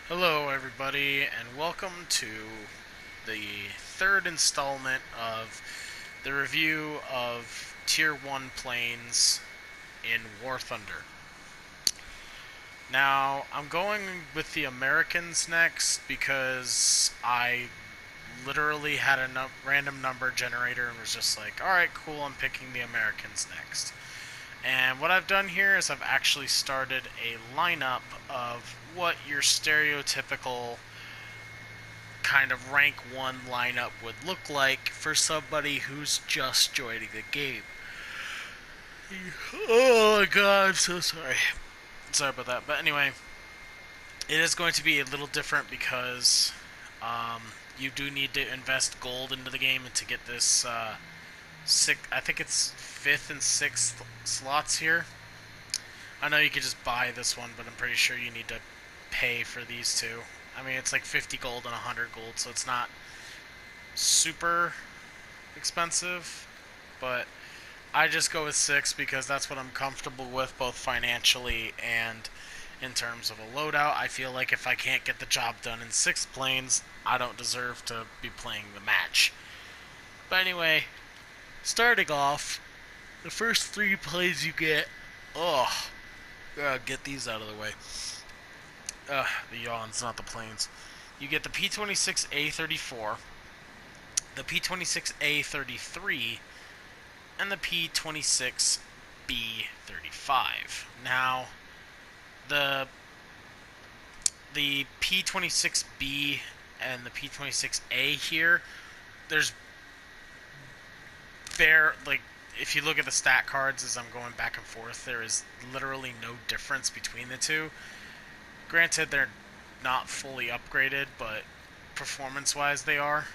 Hello, everybody, and welcome to the third installment of the review of Tier 1 planes in War Thunder. Now, I'm going with the Americans next because I literally had a random number generator and was just like, alright, cool, I'm picking the Americans next. And what I've done here is I've actually started a lineup of what your stereotypical kind of rank 1 lineup would look like for somebody who's just joining the game. Oh my god, I'm so sorry. Sorry about that. But anyway, it is going to be a little different because you do need to invest gold into the game and to get this I think it's 5th and 6th slots here. I know you could just buy this one, but I'm pretty sure you need to pay for these two. I mean, it's like 50 gold and 100 gold, so it's not super expensive, but I just go with 6 because that's what I'm comfortable with, both financially and in terms of a loadout. I feel like if I can't get the job done in 6 planes, I don't deserve to be playing the match. But anyway, starting off, the first 3 planes you get, get these out of the way. The yawns, not the planes. You get the P-26A-34, the P-26A-33, and the P-26B-35. Now, the P-26B and the P-26A here, there's if you look at the stat cards as I'm going back and forth, there is literally no difference between the two. Granted, they're not fully upgraded, but performance-wise they are.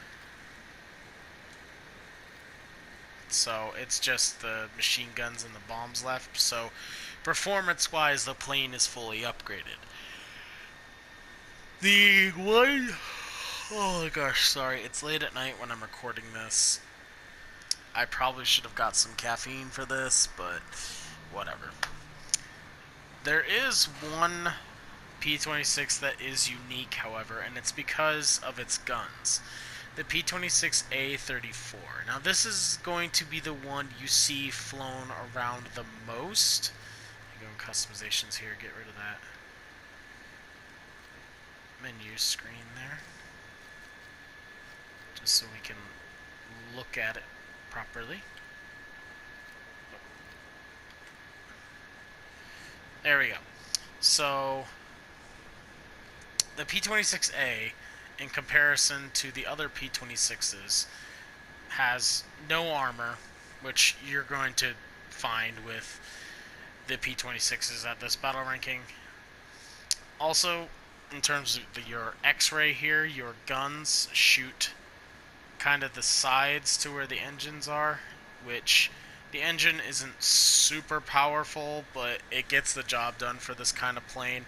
So it's just the machine guns and the bombs left. So performance-wise, the plane is fully upgraded. The one... Oh my gosh, sorry. It's late at night when I'm recording this. I probably should have got some caffeine for this, but whatever. There is one P-26 that is unique, however, and it's because of its guns. The P-26A-34. Now this is going to be the one you see flown around the most. I go in customizations here, get rid of that menu screen there. Just so we can look at it properly. There we go. So, the P-26A, in comparison to the other P-26s, has no armor, which you're going to find with the P-26s at this battle ranking. Also, in terms of your X-ray here, your guns shoot kind of the sides to where the engines are, which the engine isn't super powerful, but it gets the job done for this kind of plane.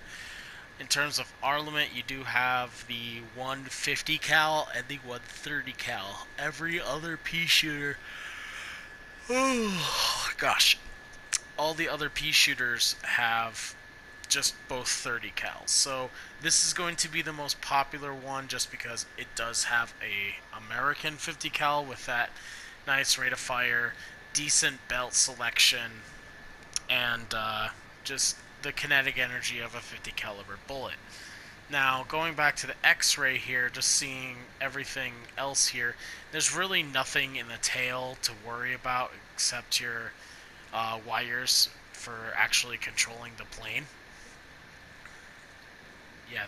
In terms of armament, you do have the 150 cal and the 130 cal. Every other pea shooter, oh gosh, all the other pea shooters have just both 30 cals. So this is going to be the most popular one just because it does have a American 50 cal with that nice rate of fire, decent belt selection, and just the kinetic energy of a 50 caliber bullet. Now, going back to the X-ray here, just seeing everything else here, there's really nothing in the tail to worry about except your wires for actually controlling the plane. Yeah,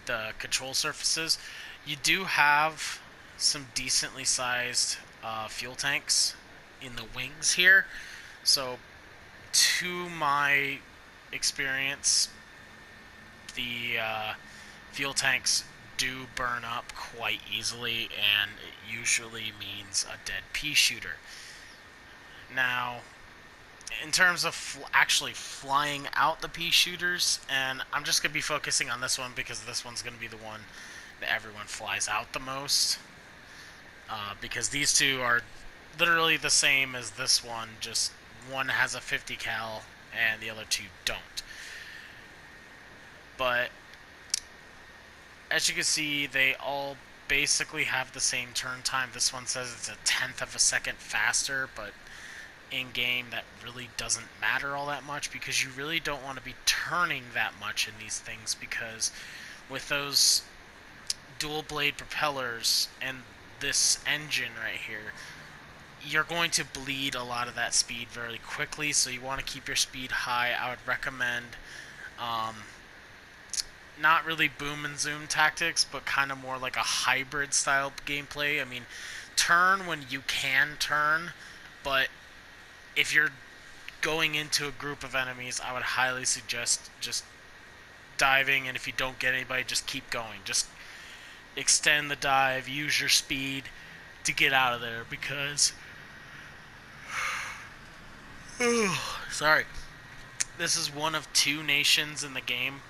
the control surfaces. You do have some decently sized fuel tanks in the wings here. So, to my experience, the fuel tanks do burn up quite easily, and it usually means a dead pea shooter. Now, in terms of actually flying out the pea shooters, and I'm just going to be focusing on this one because this one's going to be the one that everyone flies out the most. Because these two are literally the same as this one, just one has a 50 cal and the other two don't. but as you can see, they all basically have the same turn time. This one says it's a tenth of a second faster, but in game that really doesn't matter all that much because you really don't want to be turning that much in these things, because with those dual blade propellers and this engine right here, you're going to bleed a lot of that speed very quickly, so you want to keep your speed high. I would recommend not really boom and zoom tactics, but kind of more like a hybrid style gameplay. I mean, turn when you can turn, but if you're going into a group of enemies, I would highly suggest just diving, and if you don't get anybody, just keep going. Just extend the dive, use your speed to get out of there, because sorry, this is one of 2 nations in the game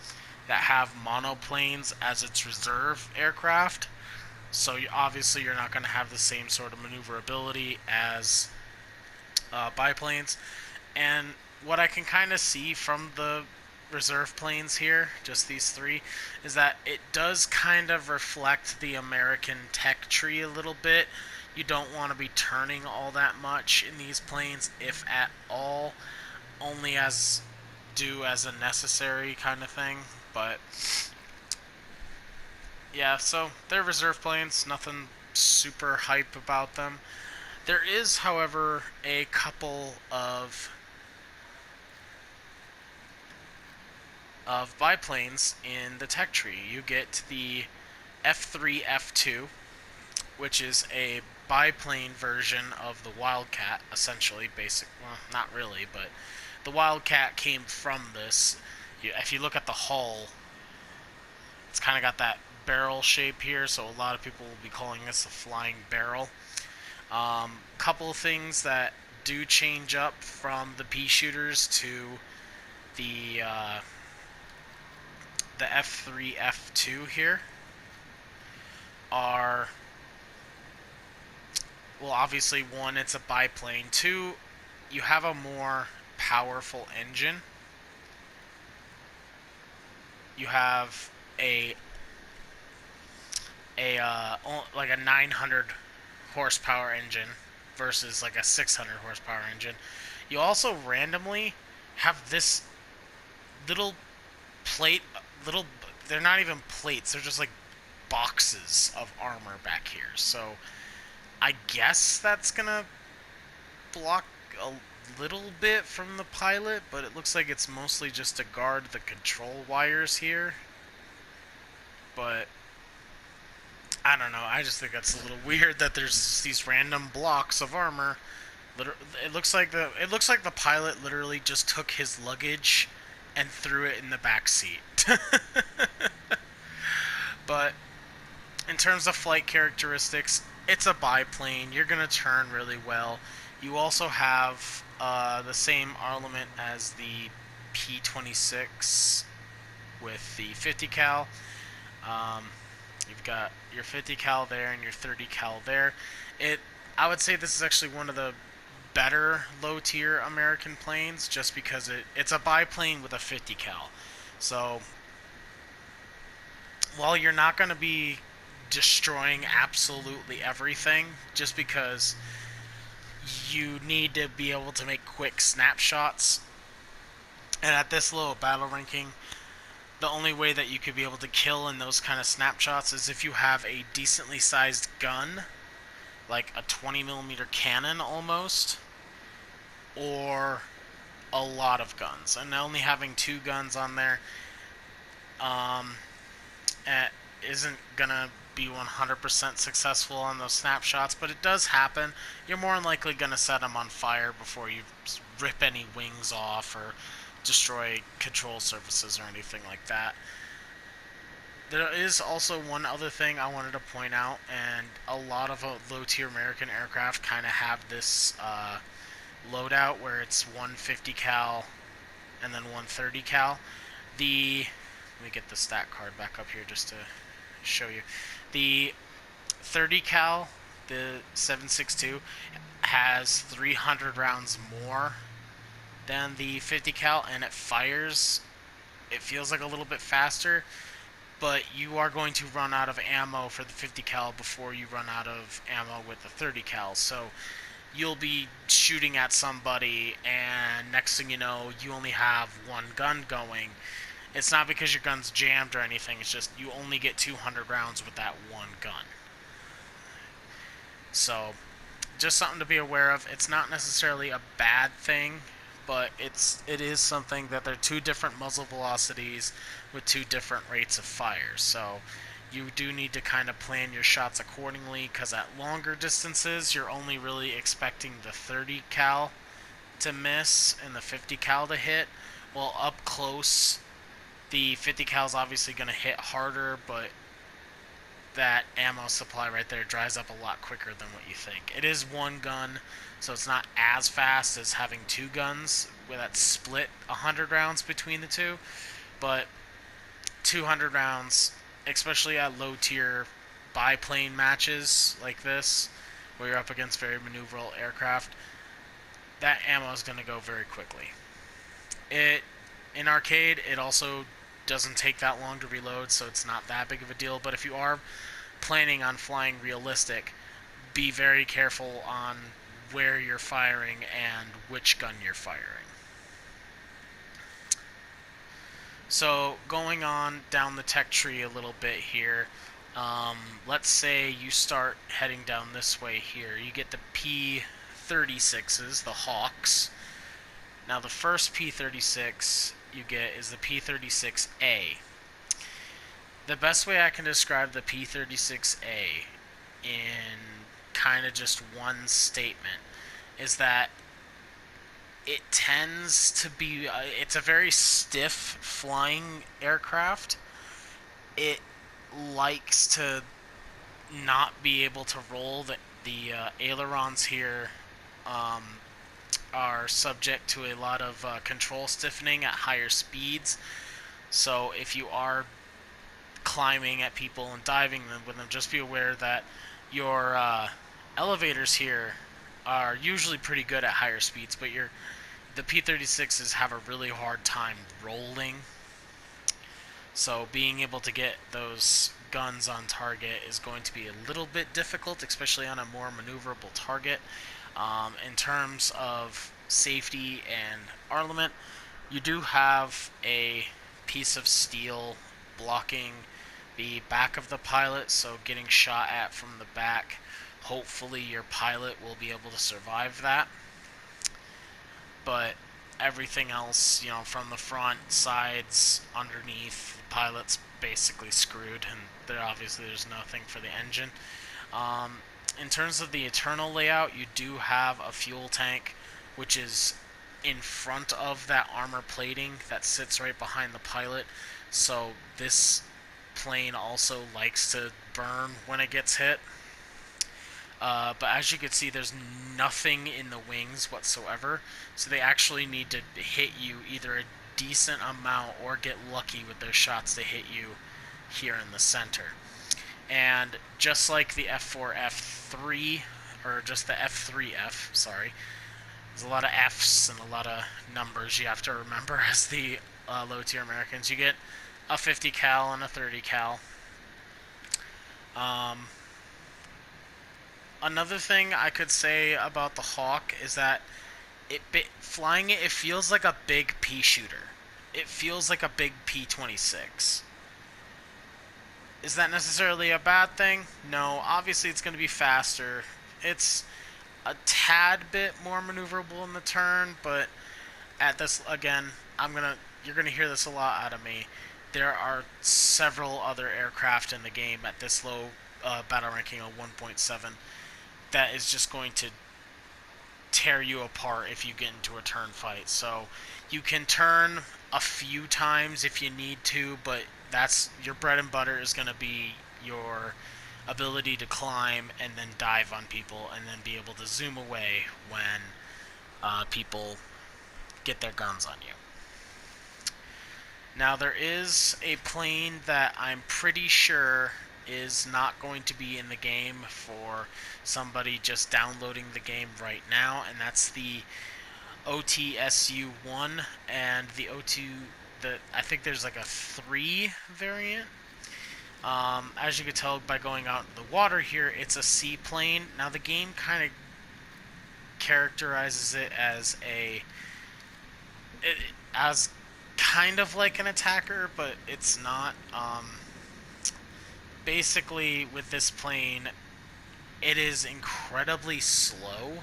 that have monoplanes as its reserve aircraft. So obviously you're not going to have the same sort of maneuverability as biplanes. And what I can kind of see from the reserve planes here, just these 3, is that it does kind of reflect the American tech tree a little bit. You don't want to be turning all that much in these planes, if at all, only as a necessary kind of thing. But yeah, so they're reserve planes, nothing super hype about them. There is, however, a couple of biplanes in the tech tree. You get the F3 F2, which is a biplane version of the Wildcat, essentially. Well, not really, but the Wildcat came from this. If you look at the hull, it's kind of got that barrel shape here, so a lot of people will be calling this a flying barrel. Couple of things that do change up from the pea shooters to the F3 F2 here are, well, obviously, 1, it's a biplane. 2, you have a more powerful engine. You have like a 900 horsepower engine versus like a 600 horsepower engine. You also randomly have this little plate, they're not even plates, they're just like boxes of armor back here. So I guess that's gonna block a little bit from the pilot, but it looks like it's mostly just to guard the control wires here. But I don't know, I just think that's a little weird that there's these random blocks of armor. It looks like the pilot literally just took his luggage and threw it in the back seat. But in terms of flight characteristics, it's a biplane. You're gonna turn really well. You also have the same armament as the P-26 with the 50 cal. You've got your 50 cal there and your 30 cal there. I would say this is actually one of the better low-tier American planes, just because it's a biplane with a 50 cal. So while you're not going to be destroying absolutely everything, just because you need to be able to make quick snapshots, and at this low battle ranking, the only way that you could be able to kill in those kind of snapshots is if you have a decently sized gun, like a 20mm cannon almost, or a lot of guns. And only having 2 guns on there isn't gonna be 100% successful on those snapshots, but it does happen. You're more than likely gonna set them on fire before you rip any wings off or destroy control surfaces or anything like that. There is also one other thing I wanted to point out, and a lot of low-tier American aircraft kind of have this loadout where it's 150 cal and then 130 cal. Let me get the stat card back up here just to show you. The 30 cal, the 7.62, has 300 rounds more than the 50 cal, and it fires it feels like a little bit faster, but you are going to run out of ammo for the 50 cal before you run out of ammo with the 30 cal. So you'll be shooting at somebody, and next thing you know, you only have one gun going. It's not because your gun's jammed or anything, it's just you only get 200 rounds with that one gun. So, just something to be aware of. It's not necessarily a bad thing, but it is something that they're two different muzzle velocities with two different rates of fire. So, you do need to kind of plan your shots accordingly, because at longer distances, you're only really expecting the 30 cal to miss and the 50 cal to hit. Well, up close, the 50 cal is obviously going to hit harder, but that ammo supply right there dries up a lot quicker than what you think. It is one gun, so it's not as fast as having two guns where that split 100 rounds between the two, but 200 rounds, especially at low tier biplane matches like this, where you're up against very maneuverable aircraft, that ammo is going to go very quickly. In arcade, it also doesn't take that long to reload, so it's not that big of a deal. But if you are planning on flying realistic, be very careful on where you're firing and which gun you're firing. So going on down the tech tree a little bit here, let's say you start heading down this way here. You get the P-36s, the Hawks. Now the first P-36 you get is the P-36A. The best way I can describe the P-36A in kind of just one statement is that it tends to be, it's a very stiff flying aircraft. It likes to not be able to roll. The ailerons here are subject to a lot of control stiffening at higher speeds. So if you are climbing at people and diving with them, just be aware that your elevators here are usually pretty good at higher speeds, but the P-36s have a really hard time rolling. So being able to get those guns on target is going to be a little bit difficult, especially on a more maneuverable target. In terms of safety and armament, you do have a piece of steel blocking the back of the pilot, so getting shot at from the back, hopefully your pilot will be able to survive that. But everything else, from the front, sides, underneath, the pilot's basically screwed, and there's nothing for the engine. In terms of the internal layout, you do have a fuel tank, which is in front of that armor plating that sits right behind the pilot. So this plane also likes to burn when it gets hit. But as you can see, there's nothing in the wings whatsoever, so they actually need to hit you either a decent amount or get lucky with their shots to hit you here in the center. And just like the F4F3, or just the F3F, sorry, there's a lot of F's and a lot of numbers you have to remember as the low-tier Americans. You get a 50 cal and a 30 cal. Another thing I could say about the Hawk is that flying it feels like a big pea shooter. It feels like a big P-26. Is that necessarily a bad thing? No, obviously it's going to be faster. It's a tad bit more maneuverable in the turn, but at this, again, you're gonna hear this a lot out of me. There are several other aircraft in the game at this low battle ranking of 1.7 that is just going to tear you apart if you get into a turn fight. So you can turn a few times if you need to, but that's your bread and butter is going to be your ability to climb and then dive on people and then be able to zoom away when people get their guns on you. Now there is a plane that I'm pretty sure is not going to be in the game for somebody just downloading the game right now, and that's the OTSU-1 and the I think there's like a 3 variant. As you can tell by going out in the water here, it's a seaplane. Now the game kind of characterizes it as as kind of like an attacker, but it's not. Basically, with this plane, it is incredibly slow.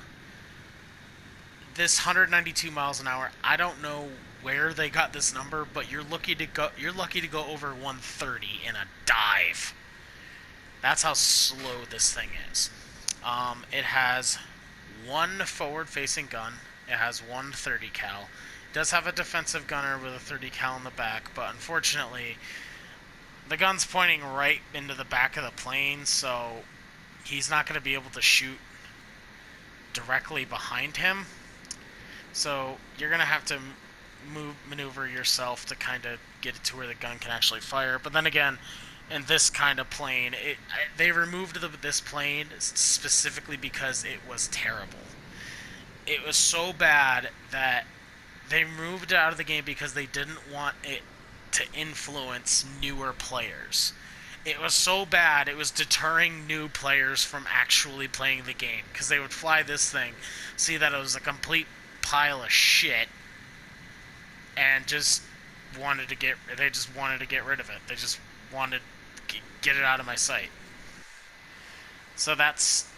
This 192 miles an hour, I don't know where they got this number, but you're lucky to go over 130 in a dive. That's how slow this thing is. It has one forward-facing gun. It has one 30 cal. It does have a defensive gunner with a 30 cal in the back, but unfortunately, the gun's pointing right into the back of the plane, so he's not going to be able to shoot directly behind him. So you're going to have to maneuver yourself to kind of get it to where the gun can actually fire. But then again, in this kind of plane, they removed this plane specifically because it was terrible. It was so bad that they moved it out of the game because they didn't want it to influence newer players. It was so bad, it was deterring new players from actually playing the game, because they would fly this thing, see that it was a complete pile of shit, and just wanted to get rid of it. They just wanted to get it out of my sight. So that's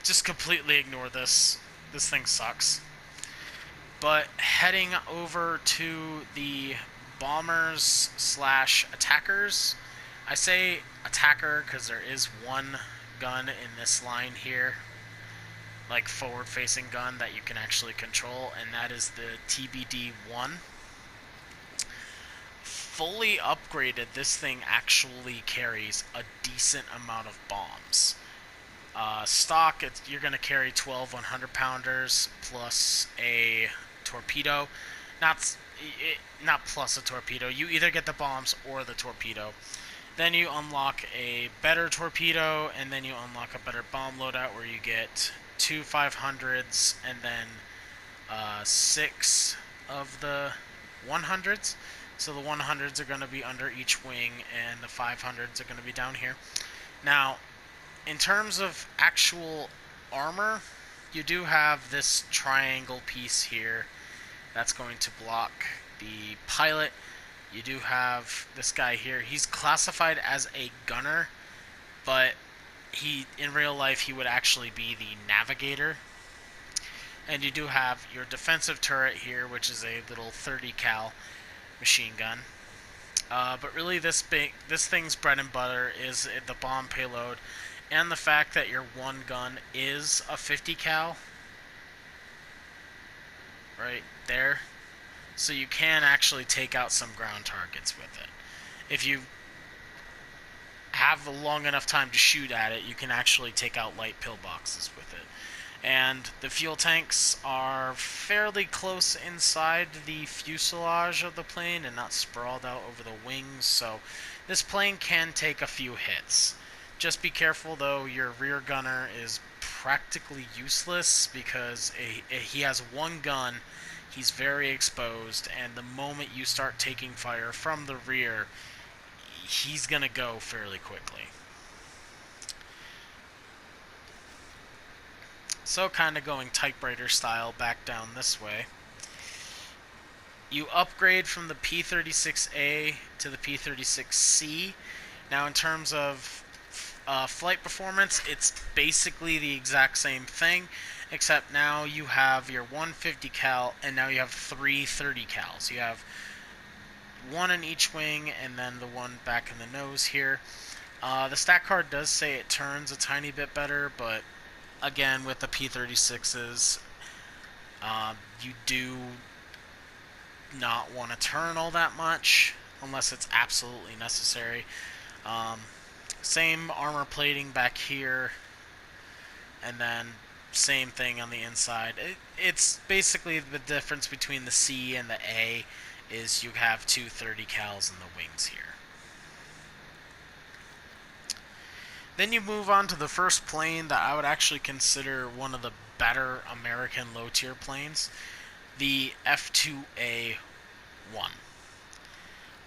just completely ignore this. This thing sucks. But heading over to the bombers / attackers. I say attacker because there is one gun in this line here, like forward-facing gun that you can actually control, and that is the TBD-1. Fully upgraded, this thing actually carries a decent amount of bombs. Stock, you're going to carry 12 100-pounders plus a torpedo. Not plus a torpedo. You either get the bombs or the torpedo. Then you unlock a better torpedo, and then you unlock a better bomb loadout where you get 2 500s and then 6 of the 100s. So the 100s are going to be under each wing, and the 500s are going to be down here. Now, in terms of actual armor, you do have this triangle piece here that's going to block the pilot. You do have this guy here. He's classified as a gunner, but in real life he would actually be the navigator. And you do have your defensive turret here, which is a little 30 cal machine gun. But really this thing's bread and butter is the bomb payload, and the fact that your one gun is a 50 cal right there, so you can actually take out some ground targets with it. If you have a long enough time to shoot at it, you can actually take out light pillboxes with it. And the fuel tanks are fairly close inside the fuselage of the plane and not sprawled out over the wings, so this plane can take a few hits. Just be careful though, your rear gunner is practically useless because he has one gun, he's very exposed, and the moment you start taking fire from the rear, he's gonna go fairly quickly. So kind of going typewriter style back down this way. You upgrade from the P-36A to the P-36C. Now in terms of flight performance, it's basically the exact same thing, except now you have your 150 cal and now you have 3 30 cals. You have one in each wing and then the one back in the nose here. The stat card does say it turns a tiny bit better, but again, with the P-36s, you do not want to turn all that much unless it's absolutely necessary. Same armor plating back here, and then same thing on the inside. It's basically the difference between the C and the A is you have 2 30 cals in the wings here. Then you move on to the first plane that I would actually consider one of the better American low-tier planes, the F-2A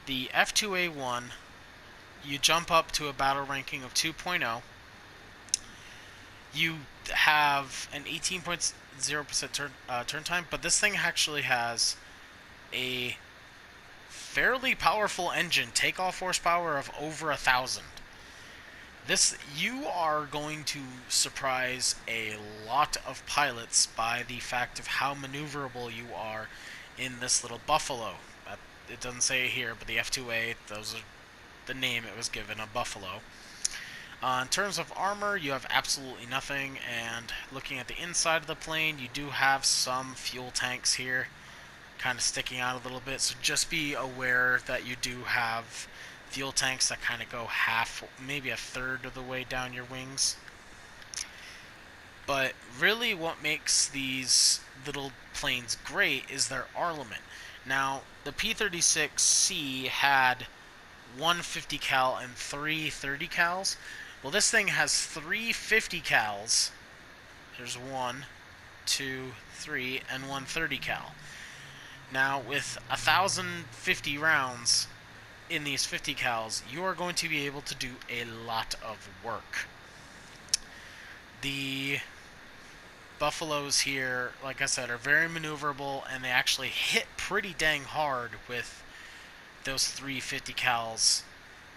The F2A1, you jump up to a battle ranking of 2.0. You have an 18.0% turn time, but this thing actually has a fairly powerful engine, takeoff horsepower of over 1,000. You are going to surprise a lot of pilots by the fact of how maneuverable you are in this little Buffalo. It doesn't say it here, but the F2A, those are the name it was given, a Buffalo. In terms of armor, you have absolutely nothing, and looking at the inside of the plane, you do have some fuel tanks here, kind of sticking out a little bit, so just be aware that you do have fuel tanks that kind of go half, maybe a third of the way down your wings. But really what makes these little planes great is their armament. Now, the P-36C had one 50 cal and three 30 cals. Well, this thing has three 50 cals. There's 1, 2, 3, and one 30 cal. Now, with 1,050 rounds in these 50 cals, you are going to be able to do a lot of work. The Buffaloes here, like I said, are very maneuverable, and they actually hit pretty dang hard with those three 50 cals,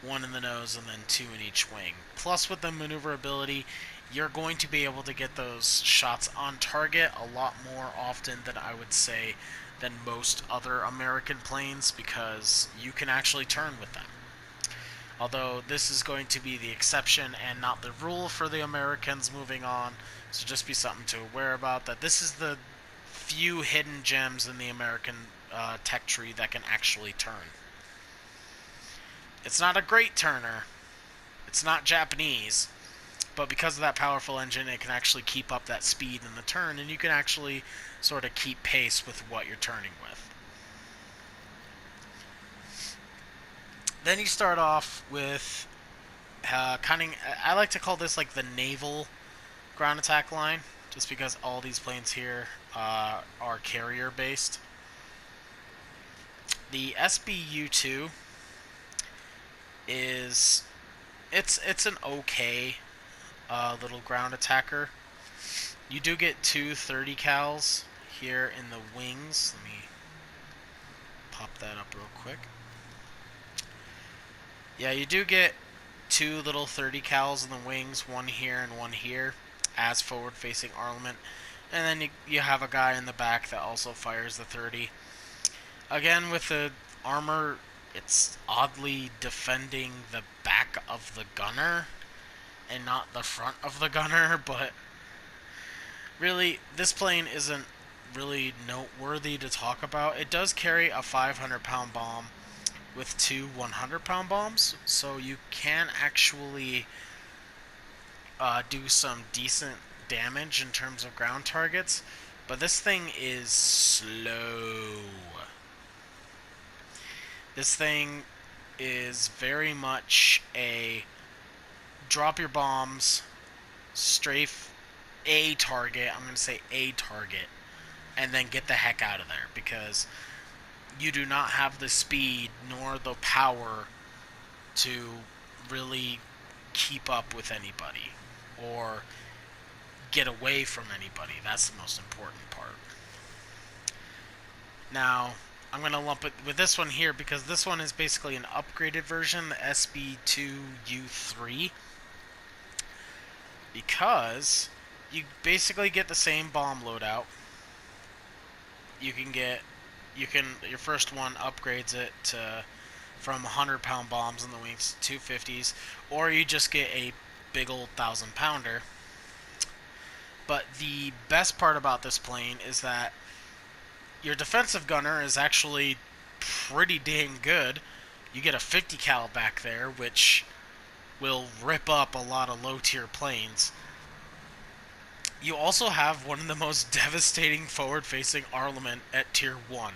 one in the nose and then two in each wing. Plus, with the maneuverability, you're going to be able to get those shots on target a lot more often than I would say than most other American planes, because you can actually turn with them. Although this is going to be the exception and not the rule for the Americans moving on, so just be something to aware about, that this is the few hidden gems in the American tech tree that can actually turn. It's not a great turner, it's not Japanese, but because of that powerful engine, it can actually keep up that speed in the turn, and you can actually sort of keep pace with what you're turning with. Then you start off with I like to call this like the naval ground attack line, just because all these planes here are carrier based. The SBU-2 is it's an okay little ground attacker. You do get two 30 cals here in the wings. Let me pop that up real quick. Yeah, you do get two little 30 cals in the wings, one here and one here, as forward-facing armament. And then you have a guy in the back that also fires the 30. Again, with the armor, it's oddly defending the back of the gunner and not the front of the gunner, but really, this plane isn't really noteworthy to talk about. It does carry a 500-pound bomb with two 100-pound bombs, so you can actually do some decent damage in terms of ground targets, but this thing is slow. This thing is very much a drop your bombs, strafe a target, I'm going to say a target, and then get the heck out of there, because you do not have the speed nor the power to really keep up with anybody or get away from anybody. That's the most important part. Now, I'm going to lump it with this one here because this one is basically an upgraded version, the SB2U3, because you basically get the same bomb loadout. Your first one upgrades it to from 100-pound bombs in the wings to 250s, or you just get a big old 1,000-pounder. But the best part about this plane is that your defensive gunner is actually pretty dang good. You get a 50 cal back there, which will rip up a lot of low-tier planes. You also have one of the most devastating forward-facing armament at Tier 1.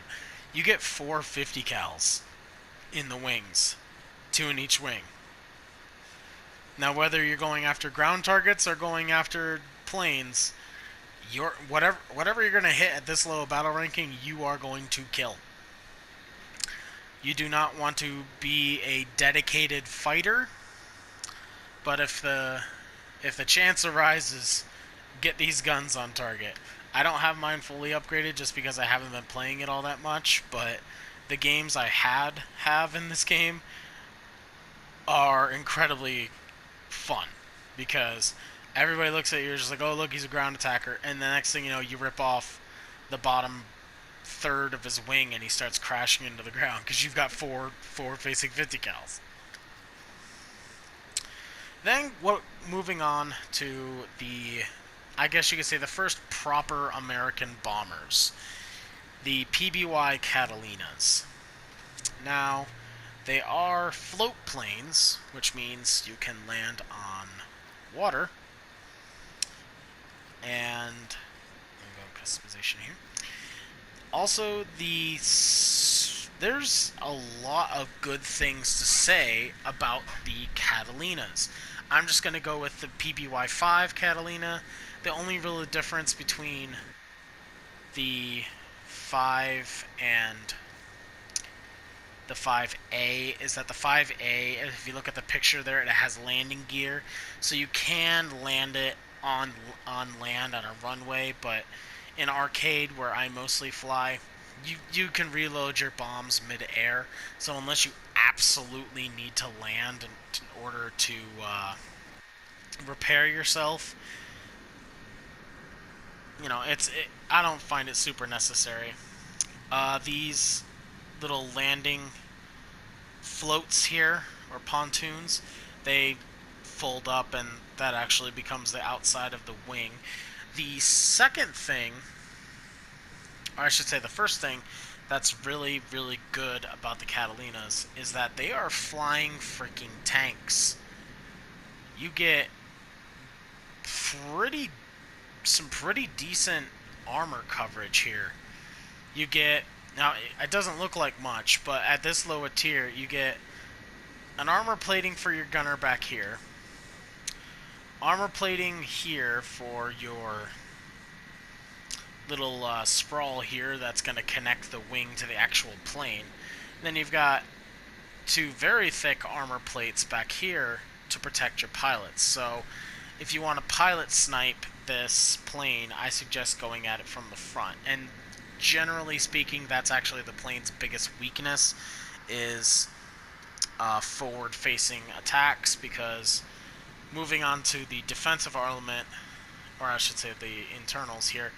You get 4 50 cals in the wings, 2 in each wing. Now, whether you're going after ground targets or going after planes, whatever you're going to hit at this low battle ranking, you are going to kill. You do not want to be a dedicated fighter, but if the chance arises, get these guns on target. I don't have mine fully upgraded just because I haven't been playing it all that much, but the games I have in this game are incredibly fun because everybody looks at you just like, oh look, he's a ground attacker, and the next thing you know, you rip off the bottom third of his wing and he starts crashing into the ground because you've got four facing 50 cals. Then moving on to the, I guess you could say, the first proper American bombers, the PBY Catalinas. Now, they are float planes, which means you can land on water. And I'm going to go customization here. Also, there's a lot of good things to say about the Catalinas. I'm just going to go with the PBY-5 Catalina. The only real difference between the 5 and the 5A is that the 5A, if you look at the picture there, it has landing gear, so you can land it on land on a runway, but in arcade, where I mostly fly, you can reload your bombs mid-air, so unless you absolutely need to land in order to repair yourself, you know, I don't find it super necessary. These little landing floats here, or pontoons, they fold up and that actually becomes the outside of the wing. The second thing, or I should say the first thing, that's really, really good about the Catalinas is that they are flying freaking tanks. You get some pretty decent armor coverage here. You get, now it doesn't look like much, but at this lower tier, you get an armor plating for your gunner back here, armor plating here for your little sprawl here that's going to connect the wing to the actual plane. And then you've got two very thick armor plates back here to protect your pilots. So if you want to pilot snipe this plane, I suggest going at it from the front. And generally speaking, that's actually the plane's biggest weakness, is forward-facing attacks, because moving on to the defensive element, or I should say the internals here,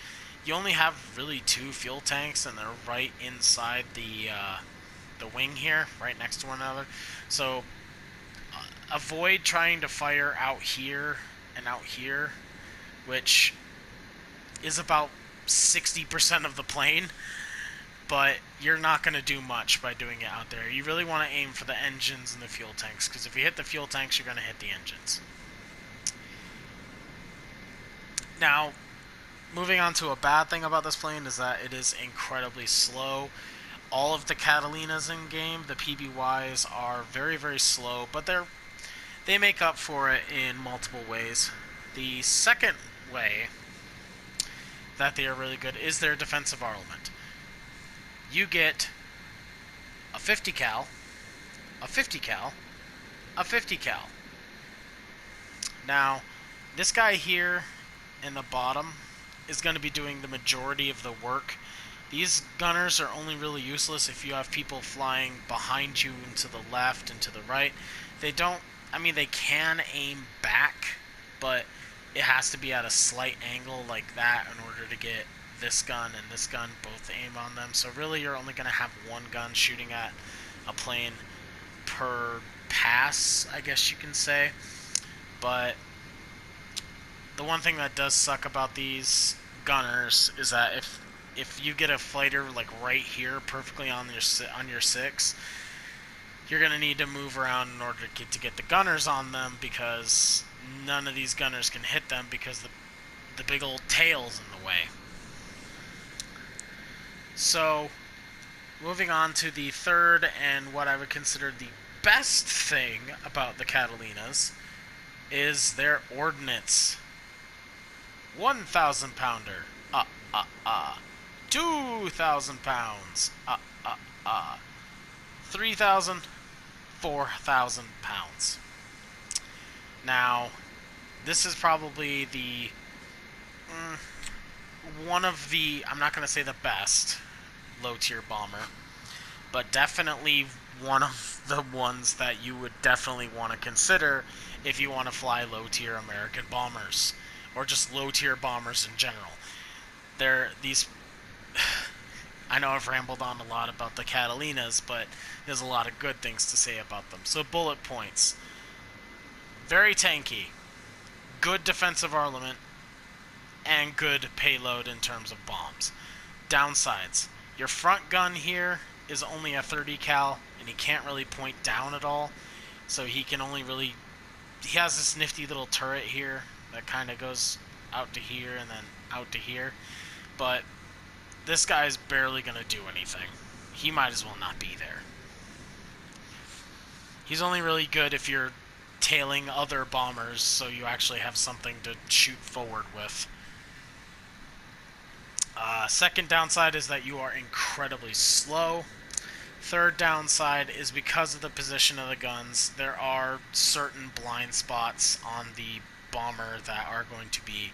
you only have really two fuel tanks, and they're right inside the wing here, right next to one another. So avoid trying to fire out here and out here, which is about 60% of the plane, but you're not going to do much by doing it out there. You really want to aim for the engines and the fuel tanks, because if you hit the fuel tanks, you're going to hit the engines. Now, moving on to a bad thing about this plane is that it is incredibly slow. All of the Catalinas in game, the PBYs, are very, very slow, but they make up for it in multiple ways. The second way that they are really good is their defensive element. You get a 50 cal, a 50 cal, a 50 cal. Now, this guy here in the bottom is going to be doing the majority of the work. These gunners are only really useless if you have people flying behind you and to the left and to the right. They don't, I mean, they can aim back, but it has to be at a slight angle like that in order to get this gun and this gun both aim on them. So really you're only going to have one gun shooting at a plane per pass, I guess you can say. But the one thing that does suck about these gunners is that if you get a fighter like right here perfectly on your 6, you're going to need to move around in order to get the gunners on them, because none of these gunners can hit them because the big old tail's in the way. So, moving on to the third and what I would consider the best thing about the Catalinas is their ordnance. 1,000 pounder. 2,000 pounds. 3,000, 4,000 pounds. Now, this is probably the one of the, I'm not going to say the best low-tier bomber, but definitely one of the ones that you would definitely want to consider if you want to fly low-tier American bombers, or just low-tier bombers in general. These I know I've rambled on a lot about the Catalinas, but there's a lot of good things to say about them. So bullet points. Very tanky. Good defensive armament. And good payload in terms of bombs. Downsides. Your front gun here is only a 30 cal, and he can't really point down at all. So he can only really... He has this nifty little turret here that kind of goes out to here and then out to here. But this guy's barely going to do anything. He might as well not be there. He's only really good if you're tailing other bombers, so you actually have something to shoot forward with. Second downside is that you are incredibly slow. Third downside is because of the position of the guns, there are certain blind spots on the bomber that are going to be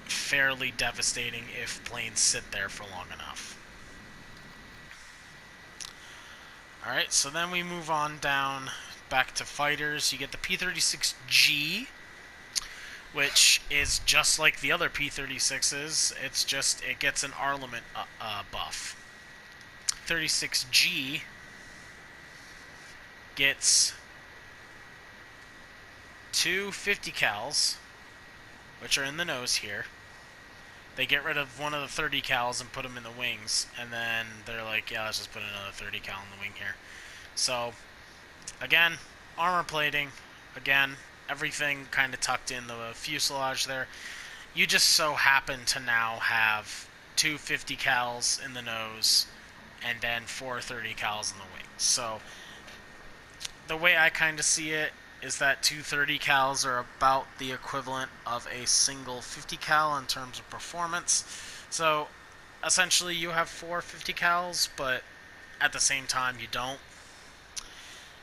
fairly devastating if planes sit there for long enough. Alright, so then we move on down back to fighters. You get the P-36G, which is just like the other P-36s. It's just, it gets an armament buff. 36G gets two 50 cals, which are in the nose here. They get rid of one of the 30 cals and put them in the wings, and then they're like, yeah, let's just put another 30 cal in the wing here. So, again, armor plating, again, everything kind of tucked in the fuselage there. You just so happen to now have two 50 cals in the nose, and then four 30 cals in the wings. So, the way I kind of see it is that two 30 cals are about the equivalent of a single 50 cal in terms of performance. So, essentially you have four 50 cals, but at the same time you don't.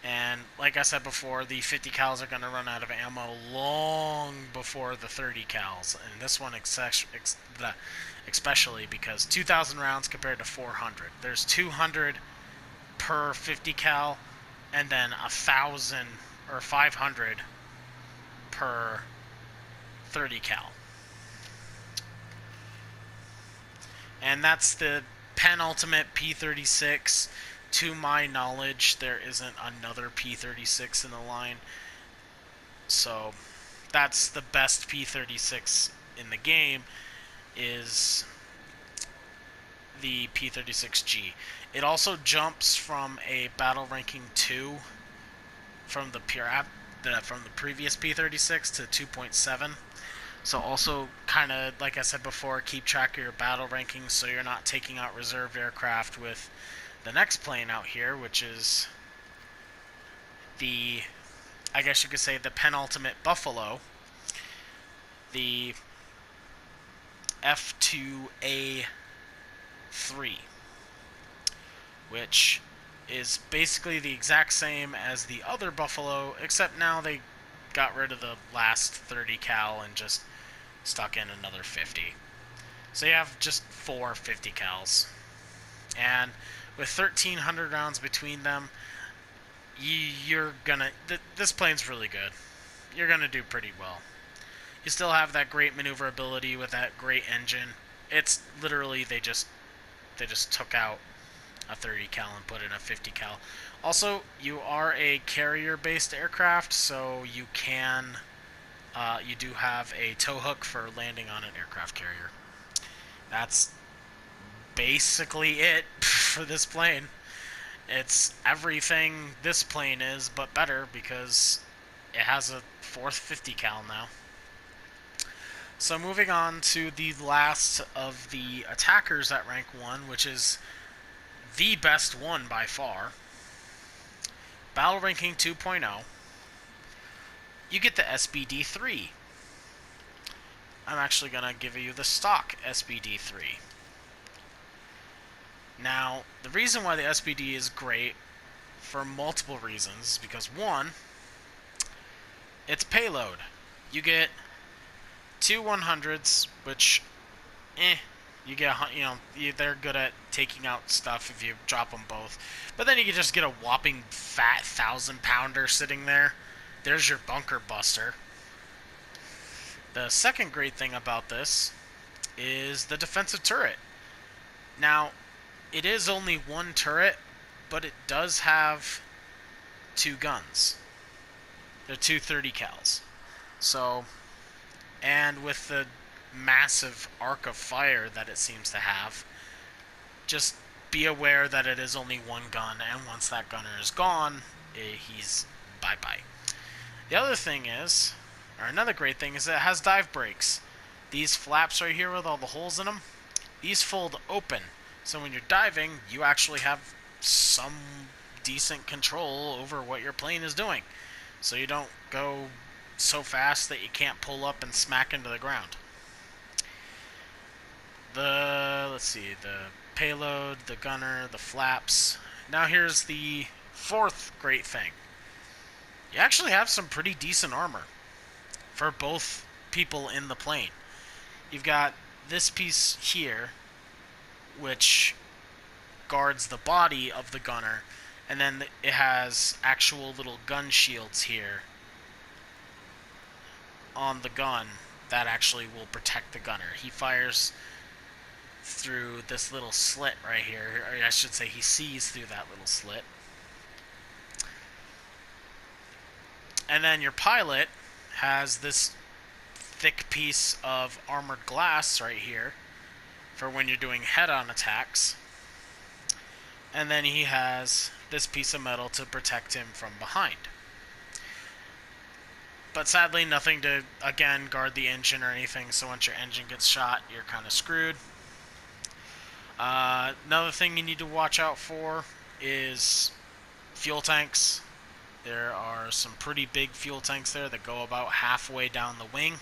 And like I said before, the 50 cals are going to run out of ammo long before the 30 cals. And this one especially because 2,000 rounds compared to 400. There's 200 per 50 cal, and then 1,000 or 500 per 30 cal. And that's the penultimate P-36. To my knowledge, there isn't another P-36 in the line. So, that's the best P-36 in the game, is the P-36G. It also jumps from a battle ranking 2 from the previous P-36 to 2.7. So also, kind of, like I said before, keep track of your battle rankings so you're not taking out reserve aircraft with the next plane out here, which is the, I guess you could say, the penultimate Buffalo, the F2A3, which is basically the exact same as the other Buffalo, except now they got rid of the last 30 cal and just stuck in another 50. So you have just four 50 cals. And with 1,300 rounds between them, you're gonna... this plane's really good. You're gonna do pretty well. You still have that great maneuverability with that great engine. It's literally, they just took out a 30 cal and put in a 50 cal. Also, you are a carrier-based aircraft, so you can, you do have a tow hook for landing on an aircraft carrier. That's basically it for this plane. It's everything this plane is, but better, because it has a fourth 50 cal now. So moving on to the last of the attackers at rank 1, which is the best one by far. Battle ranking 2.0. You get the SBD-3. I'm actually going to give you the stock SBD-3. Now, the reason why the SBD is great for multiple reasons is because, one, it's payload. You get two 100s, which, you get, they're good at taking out stuff if you drop them both. But then you can just get a whopping fat 1,000-pounder sitting there. There's your bunker buster. The second great thing about this is the defensive turret. Now, it is only one turret, but it does have two guns. They're two 30 cals. So, and with the massive arc of fire that it seems to have, just be aware that it is only one gun, and once that gunner is gone, he's bye-bye. The other thing is, or another great thing, is that it has dive brakes. These flaps right here with all the holes in them, these fold open. So when you're diving, you actually have some decent control over what your plane is doing. So you don't go so fast that you can't pull up and smack into the ground. Let's see, the payload, the gunner, the flaps. Now here's the fourth great thing. You actually have some pretty decent armor for both people in the plane. You've got this piece here, which guards the body of the gunner, and then it has actual little gun shields here on the gun that actually will protect the gunner. He fires through this little slit right here, or I should say he sees through that little slit. And then your pilot has this thick piece of armored glass right here for when you're doing head-on attacks. And then he has this piece of metal to protect him from behind. But sadly, nothing to, again, guard the engine or anything, so once your engine gets shot, you're kind of screwed. Another thing you need to watch out for is fuel tanks. There are some pretty big fuel tanks there that go about halfway down the wing,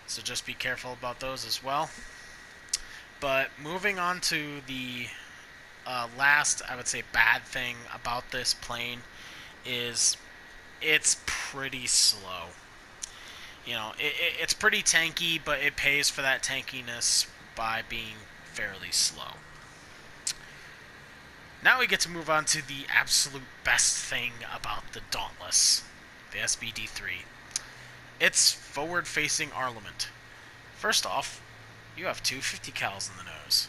so just be careful about those as well. But moving on to the last, I would say, bad thing about this plane is it's pretty slow. You know, it's pretty tanky, but it pays for that tankiness by being fairly slow. Now we get to move on to the absolute best thing about the Dauntless, the SBD-3. It's forward-facing armament. First off, you have two 50 cals in the nose.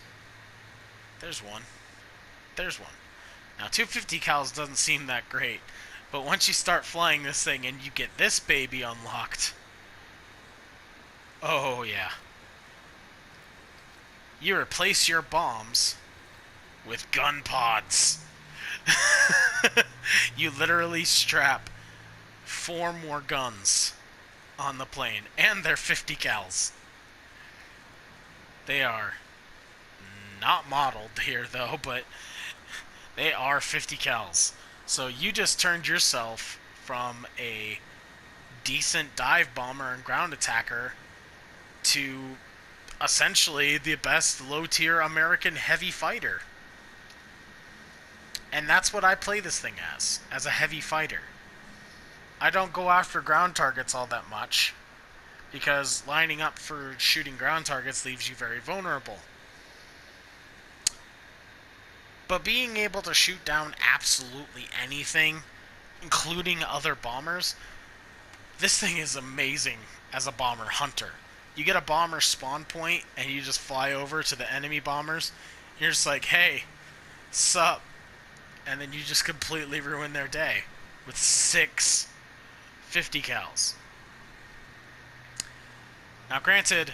There's one. There's one. Now, 250 cals doesn't seem that great, but once you start flying this thing and you get this baby unlocked, oh yeah. You replace your bombs with gun pods. You literally strap 4 more guns on the plane, and they're 50 cals. They are not modeled here, though, but they are 50 cals. So you just turned yourself from a decent dive bomber and ground attacker to essentially the best low-tier American heavy fighter. And that's what I play this thing as a heavy fighter. I don't go after ground targets all that much, because lining up for shooting ground targets leaves you very vulnerable. But being able to shoot down absolutely anything, including other bombers, this thing is amazing as a bomber hunter. You get a bomber spawn point, and you just fly over to the enemy bombers. You're just like, hey, sup? And then you just completely ruin their day with 6 50 cals. Now, granted,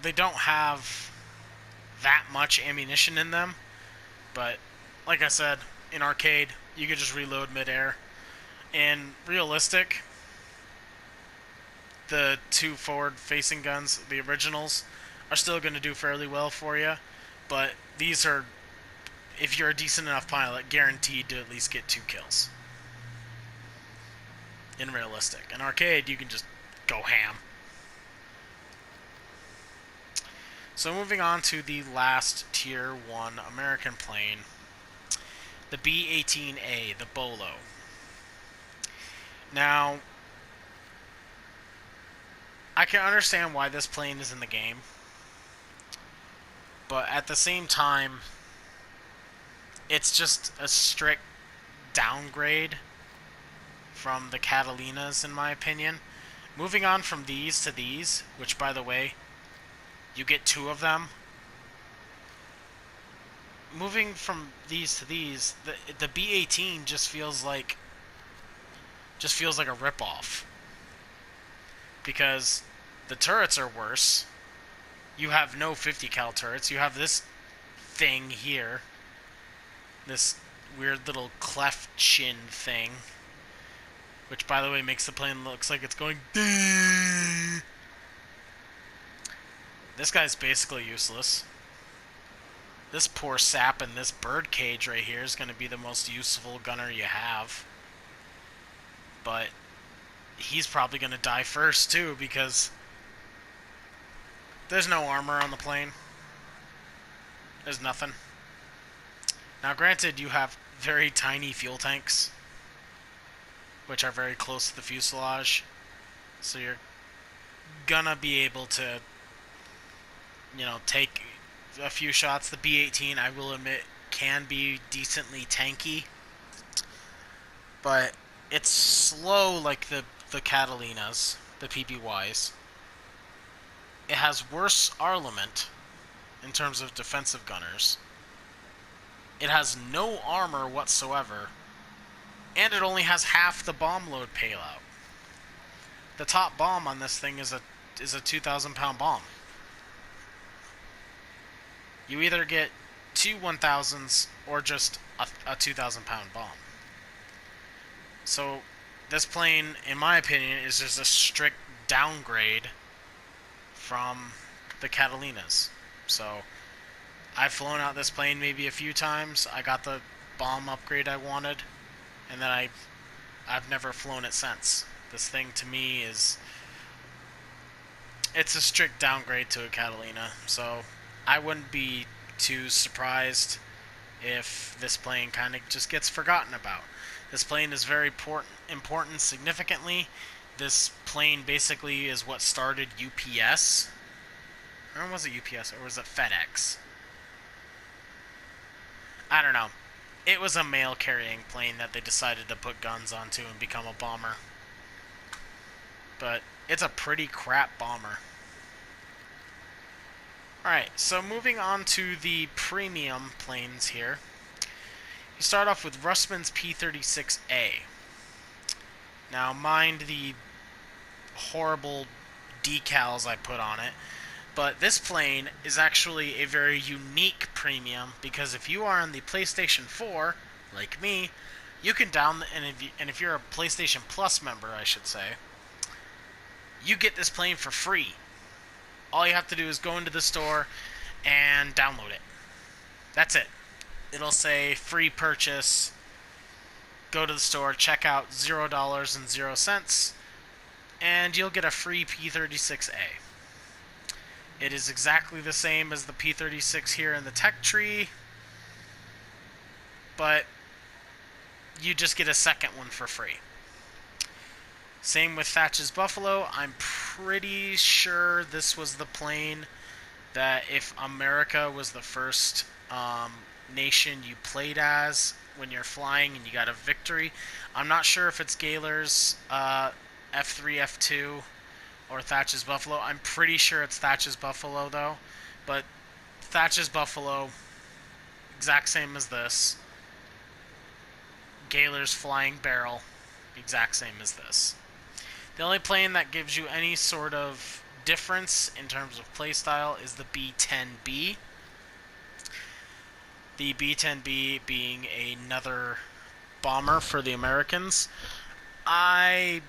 they don't have that much ammunition in them, but like I said, in arcade, you could just reload midair. In realistic, the 2 forward-facing guns, the originals, are still going to do fairly well for you, but these are, if you're a decent enough pilot, guaranteed to at least get 2 kills. In realistic. In arcade, you can just go ham. So moving on to the last Tier 1 American plane, the B-18A, the Bolo. Now, I can understand why this plane is in the game, but at the same time, it's just a strict downgrade from the Catalinas, in my opinion. Moving on from these to these, which, by the way, you get 2 of them. Moving from these to these, the B-18 just feels like a ripoff, because the turrets are worse. You have no 50 cal turrets. You have this thing here, this weird little cleft chin thing, which, by the way, makes the plane looks like it's going. This guy's basically useless. This poor sap in this bird cage right here is going to be the most useful gunner you have. But he's probably going to die first, too, because there's no armor on the plane. There's nothing. Now, granted, you have very tiny fuel tanks, which are very close to the fuselage. So you're gonna be able to, take a few shots. The B-18, I will admit, can be decently tanky, but it's slow like the Catalinas, the PBYs. It has worse armament in terms of defensive gunners. It has no armor whatsoever, and it only has half the bomb load payload. The top bomb on this thing is a 2,000-pound bomb. You either get 2 1,000s or just a 2,000-pound bomb. So this plane, in my opinion, is just a strict downgrade from the Catalinas. So I've flown out this plane maybe a few times. I got the bomb upgrade I wanted, and then I've never flown it since. This thing, to me, it's a strict downgrade to a Catalina, so I wouldn't be too surprised if this plane kind of just gets forgotten about. This plane is very important significantly. This plane basically is what started UPS. Or was it UPS, or was it FedEx? I don't know. It was a mail-carrying plane that they decided to put guns onto and become a bomber. But it's a pretty crap bomber. Alright, so moving on to the premium planes here. You start off with Russman's P-36A. Now, mind the horrible decals I put on it, but this plane is actually a very unique premium, because if you are on the PlayStation 4, like me, you can and if you're a PlayStation Plus member, I should say, you get this plane for free. All you have to do is go into the store and download it. That's it. It'll say free purchase. Go to the store, check out $0.00, and you'll get a free P-36A. It is exactly the same as the P-36 here in the tech tree, but you just get a second one for free. Same with Thatch's Buffalo. I'm pretty sure this was the plane that, if America was the first nation you played as when you're flying and you got a victory. I'm not sure if it's Gaylor's F3, F2, or Thatch's Buffalo. I'm pretty sure it's Thatch's Buffalo, though. But Thatch's Buffalo, exact same as this. Gaylor's Flying Barrel, exact same as this. The only plane that gives you any sort of difference in terms of playstyle is the B-10B. The B-10B being another bomber for the Americans. The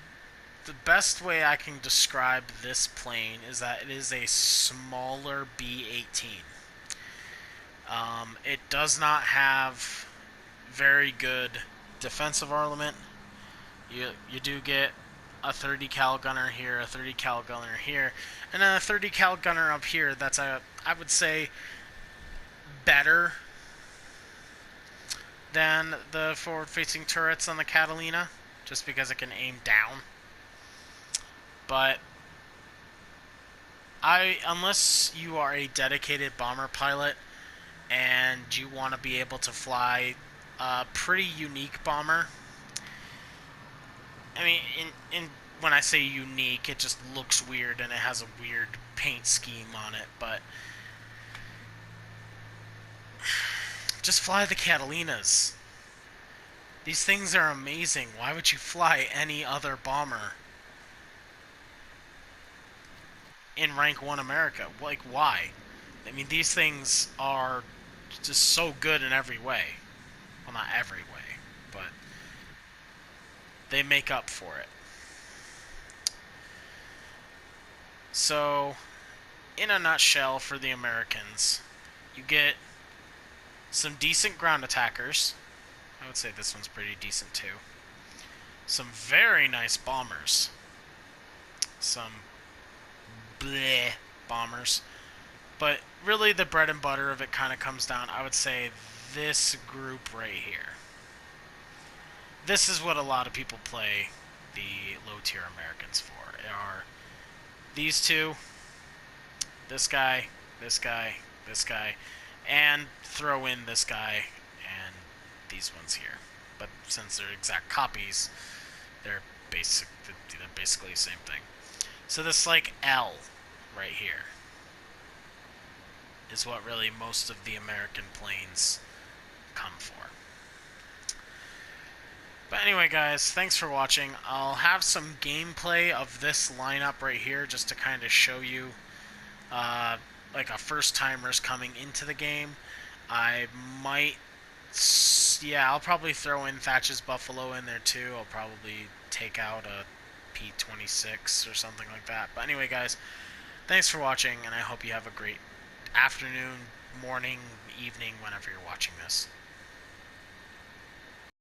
best way I can describe this plane is that it is a smaller B-18. It does not have very good defensive armament. You do get a 30 cal gunner here, a 30 cal gunner here, and then a 30 cal gunner up here. That's I would say better than the forward-facing turrets on the Catalina, just because it can aim down. But unless you are a dedicated bomber pilot and you want to be able to fly a pretty unique bomber, I mean, in when I say unique, it just looks weird and it has a weird paint scheme on it, but just fly the Catalinas. These things are amazing. Why would you fly any other bomber in Rank 1 America? Like, why? I mean, these things are just so good in every way. Well, not every way, but they make up for it. So, in a nutshell, for the Americans, you get some decent ground attackers. I would say this one's pretty decent too. Some very nice bombers. Some bleh bombers. But really the bread and butter of it kind of comes down, I would say, this group right here. This is what a lot of people play the low-tier Americans for. It are these two, this guy, this guy, this guy, and throw in this guy and these ones here. But since they're exact copies, they're basically the same thing. So this like L right here is what really most of the American planes come for. But anyway, guys, thanks for watching. I'll have some gameplay of this lineup right here just to kind of show you like a first-timers coming into the game. I might, yeah, I'll probably throw in Thatch's Buffalo in there too. I'll probably take out a P-26 or something like that. But anyway, guys, thanks for watching, and I hope you have a great afternoon, morning, evening, whenever you're watching this.